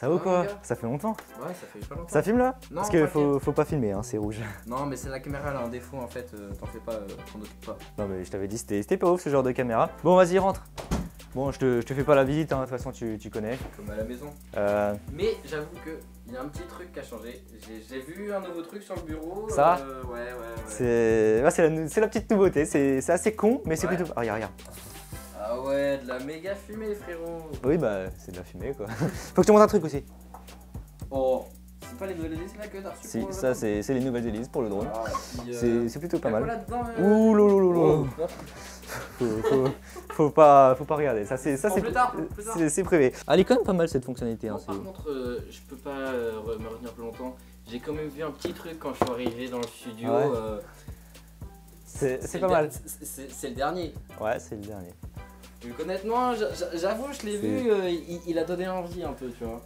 Ça va ou quoi? gars Ça fait longtemps. Ouais, ça fait pas longtemps. Ça filme là? Non, Parce que t'inquiète. faut pas filmer, hein, c'est rouge. Non, mais c'est la caméra, elle a un défaut en fait, t'en fais pas, t'en occupe pas. Non mais je t'avais dit, c'était pas ouf ce genre de caméra. Bon vas-y rentre. Bon je te fais pas la visite, hein, de toute façon tu connais. Comme à la maison. Mais j'avoue que il y a un petit truc qui a changé. J'ai vu un nouveau truc sur le bureau. Ça ouais. c'est la petite nouveauté, c'est assez con mais c'est Ouais. plutôt... Ah, regarde. Ah ouais, de la méga fumée, frérot. Oui bah c'est de la fumée quoi. Faut que je te montre un truc aussi. Oh, c'est pas les nouvelles hélices là que t'as reçu Si, pour le ça drone? c'est les nouvelles hélices pour le drone. Ah, puis, C'est plutôt pas y a quoi mal. là-dedans, Ouh lolo. Oh. Faut pas regarder, ça c'est Bon, plus tard. c'est privé. Elle est quand même pas mal cette fonctionnalité. Bon, Hein, par contre, je peux pas me retenir plus longtemps. J'ai quand même vu un petit truc quand je suis arrivé dans le studio. Ah ouais. C'est pas mal. C'est le dernier. Ouais, c'est le dernier. Honnêtement, j'avoue, je l'ai vu, il a donné envie un peu, tu vois.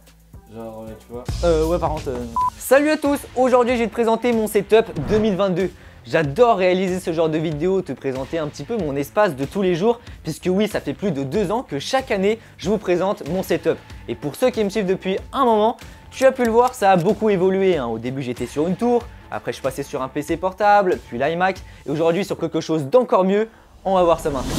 Genre, tu vois. Ouais, par contre. Salut à tous! Aujourd'hui, je vais te présenter mon setup 2022. J'adore réaliser ce genre de vidéo, te présenter un petit peu mon espace de tous les jours, puisque oui, ça fait plus de 2 ans que chaque année, je vous présente mon setup. Et pour ceux qui me suivent depuis un moment, tu as pu le voir, ça a beaucoup évolué. Hein. Au début, j'étais sur une tour, après, je suis passé sur un PC portable, puis l'iMac, et aujourd'hui, sur quelque chose d'encore mieux. On va voir ça maintenant.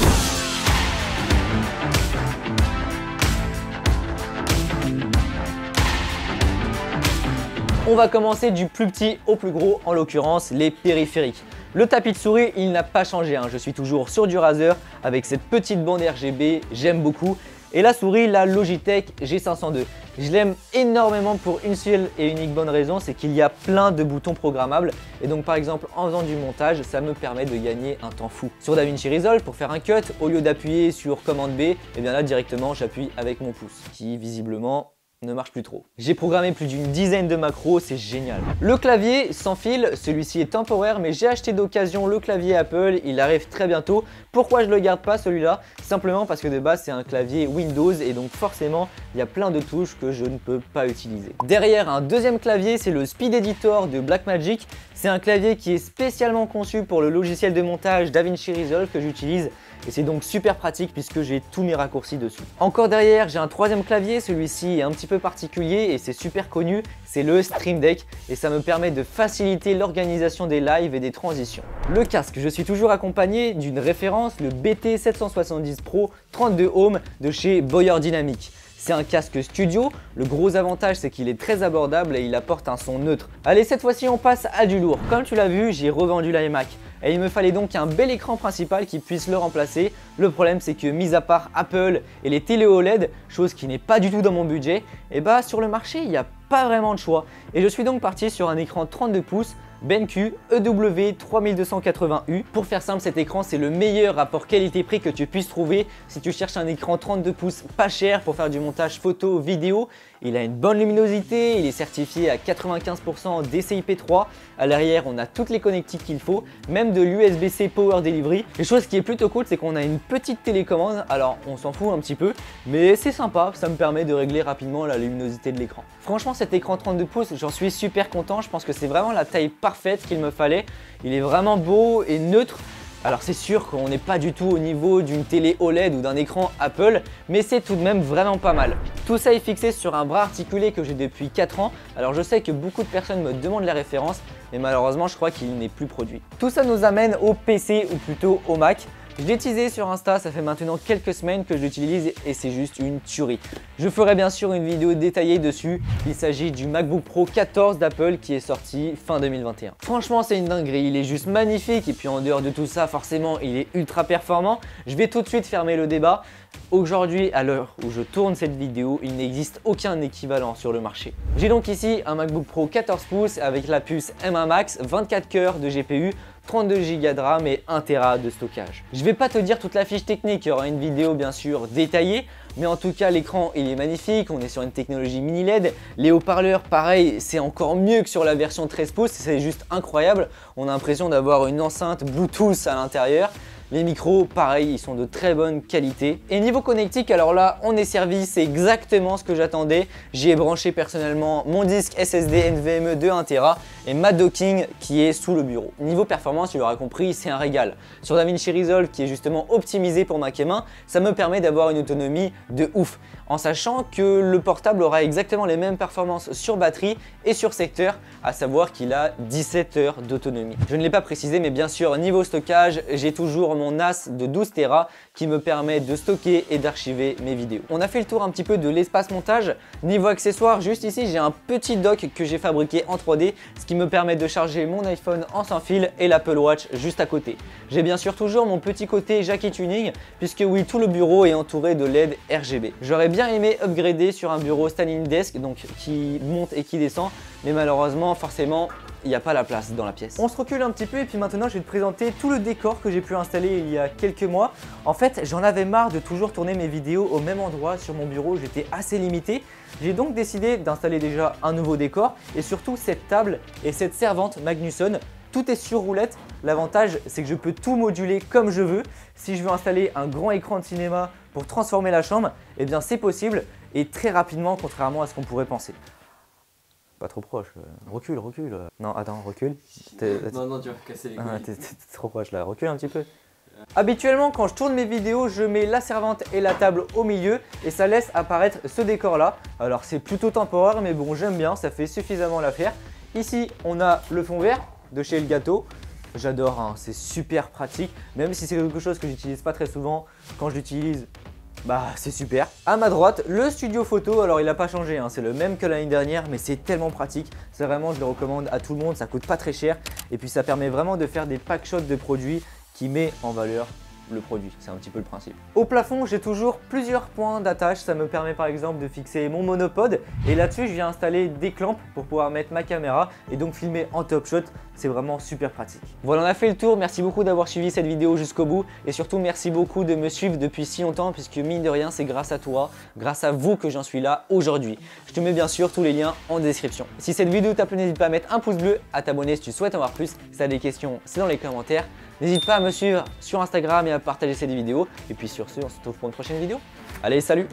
On va commencer du plus petit au plus gros, en l'occurrence les périphériques. Le tapis de souris, il n'a pas changé, hein. Je suis toujours sur du Razer avec cette petite bande RGB, j'aime beaucoup. Et la souris, la Logitech G502. Je l'aime énormément pour une seule et unique bonne raison, c'est qu'il y a plein de boutons programmables. Et donc par exemple, en faisant du montage, ça me permet de gagner un temps fou. Sur DaVinci Resolve, pour faire un cut, au lieu d'appuyer sur commande B, et bien là directement j'appuie avec mon pouce, qui visiblement ne marche plus trop. J'ai programmé plus d'une dizaine de macros, c'est génial. Le clavier sans fil, celui-ci est temporaire, mais j'ai acheté d'occasion le clavier Apple, il arrive très bientôt. Pourquoi je le garde pas celui-là? Simplement parce que de base c'est un clavier Windows et donc forcément il y a plein de touches que je ne peux pas utiliser. Derrière un deuxième clavier, c'est le Speed Editor de Blackmagic. C'est un clavier qui est spécialement conçu pour le logiciel de montage DaVinci Resolve que j'utilise. Et c'est donc super pratique puisque j'ai tous mes raccourcis dessus. Encore derrière, j'ai un troisième clavier, celui-ci est un petit peu particulier et c'est super connu, c'est le Stream Deck et ça me permet de faciliter l'organisation des lives et des transitions. Le casque, je suis toujours accompagné d'une référence, le BT770 Pro 32 ohms de chez Boyer Dynamic. C'est un casque studio, le gros avantage c'est qu'il est très abordable et il apporte un son neutre. Allez, cette fois-ci on passe à du lourd. Comme tu l'as vu, j'ai revendu l'iMac. Et il me fallait donc un bel écran principal qui puisse le remplacer. Le problème c'est que mis à part Apple et les télé OLED, chose qui n'est pas du tout dans mon budget, et bah sur le marché il n'y a pas vraiment de choix. Et je suis donc parti sur un écran 32 pouces BenQ EW3280U. Pour faire simple, cet écran c'est le meilleur rapport qualité-prix que tu puisses trouver si tu cherches un écran 32 pouces pas cher pour faire du montage photo, vidéo. Il a une bonne luminosité, il est certifié à 95% DCI-P3. À l'arrière, on a toutes les connectiques qu'il faut, même de l'USB-C Power Delivery. Et chose qui est plutôt cool, c'est qu'on a une petite télécommande. Alors, on s'en fout un petit peu, mais c'est sympa, ça me permet de régler rapidement la luminosité de l'écran. Franchement, cet écran 32 pouces, j'en suis super content. Je pense que c'est vraiment la taille parfaite qu'il me fallait. Il est vraiment beau et neutre. Alors c'est sûr qu'on n'est pas du tout au niveau d'une télé OLED ou d'un écran Apple, mais c'est tout de même vraiment pas mal. Tout ça est fixé sur un bras articulé que j'ai depuis 4 ans. Alors je sais que beaucoup de personnes me demandent la référence, mais malheureusement je crois qu'il n'est plus produit. Tout ça nous amène au PC ou plutôt au Mac. Je l'ai teasé sur Insta, ça fait maintenant quelques semaines que je l'utilise et c'est juste une tuerie. Je ferai bien sûr une vidéo détaillée dessus. Il s'agit du MacBook Pro 14 d'Apple qui est sorti fin 2021. Franchement, c'est une dinguerie, il est juste magnifique et puis en dehors de tout ça, forcément, il est ultra performant. Je vais tout de suite fermer le débat. Aujourd'hui, à l'heure où je tourne cette vidéo, il n'existe aucun équivalent sur le marché. J'ai donc ici un MacBook Pro 14 pouces avec la puce M1 Max, 24 cœurs de GPU, 32 Go de RAM et 1 Tera de stockage. Je vais pas te dire toute la fiche technique, il y aura une vidéo bien sûr détaillée, mais en tout cas l'écran il est magnifique, on est sur une technologie mini LED. Les haut-parleurs pareil, c'est encore mieux que sur la version 13 pouces, c'est juste incroyable. On a l'impression d'avoir une enceinte Bluetooth à l'intérieur. Les micros, pareil, ils sont de très bonne qualité. Et niveau connectique, alors là, on est servi, c'est exactement ce que j'attendais. J'y ai branché personnellement mon disque SSD NVMe de 1 Tera et ma docking qui est sous le bureau. Niveau performance, tu l'auras compris, c'est un régal. Sur DaVinci Resolve qui est justement optimisé pour Mac M1, ça me permet d'avoir une autonomie de ouf. En sachant que le portable aura exactement les mêmes performances sur batterie et sur secteur, à savoir qu'il a 17 heures d'autonomie. Je ne l'ai pas précisé, mais bien sûr, niveau stockage, j'ai toujours mon NAS de 12 Tera qui me permet de stocker et d'archiver mes vidéos. On a fait le tour un petit peu de l'espace montage. Niveau accessoires, juste ici, j'ai un petit dock que j'ai fabriqué en 3D, ce qui me permet de charger mon iPhone en sans fil et l'Apple Watch juste à côté. J'ai bien sûr toujours mon petit côté Jackie Tuning, puisque oui, tout le bureau est entouré de LED RGB. J'aurais bien aimé upgrader sur un bureau standing desk, donc qui monte et qui descend, mais malheureusement, forcément, il n'y a pas la place dans la pièce. On se recule un petit peu et puis maintenant je vais te présenter tout le décor que j'ai pu installer il y a quelques mois. En fait, j'en avais marre de toujours tourner mes vidéos au même endroit sur mon bureau, j'étais assez limité. J'ai donc décidé d'installer déjà un nouveau décor et surtout cette table et cette servante Magnusson. Tout est sur roulette. L'avantage, c'est que je peux tout moduler comme je veux. Si je veux installer un grand écran de cinéma pour transformer la chambre, eh bien c'est possible et très rapidement, contrairement à ce qu'on pourrait penser. Pas trop proche, recule. Non, attends, recule. Non, tu vas casser les couilles. T'es trop proche là, recule un petit peu. Habituellement, quand je tourne mes vidéos, je mets la servante et la table au milieu et ça laisse apparaître ce décor là. Alors c'est plutôt temporaire, mais bon, j'aime bien, ça fait suffisamment l'affaire. Ici, on a le fond vert de chez Elgato. J'adore, hein, c'est super pratique, même si c'est quelque chose que j'utilise pas très souvent. Quand je l'utilise, bah c'est super. À ma droite, le studio photo, alors il n'a pas changé, hein, c'est le même que l'année dernière, mais c'est tellement pratique. C'est vraiment, je le recommande à tout le monde, ça coûte pas très cher. Et puis ça permet vraiment de faire des pack shots de produits qui met en valeur le produit, c'est un petit peu le principe. Au plafond, j'ai toujours plusieurs points d'attache, ça me permet par exemple de fixer mon monopode et là-dessus je viens installer des clamps pour pouvoir mettre ma caméra et donc filmer en top shot, c'est vraiment super pratique. Voilà, on a fait le tour, merci beaucoup d'avoir suivi cette vidéo jusqu'au bout et surtout merci beaucoup de me suivre depuis si longtemps puisque mine de rien c'est grâce à toi, grâce à vous que j'en suis là aujourd'hui. Je te mets bien sûr tous les liens en description. Si cette vidéo t'a plu, n'hésite pas à mettre un pouce bleu, à t'abonner si tu souhaites en voir plus, si tu as des questions c'est dans les commentaires. N'hésite pas à me suivre sur Instagram et à partager cette vidéo. Et puis sur ce, on se retrouve pour une prochaine vidéo. Allez, salut!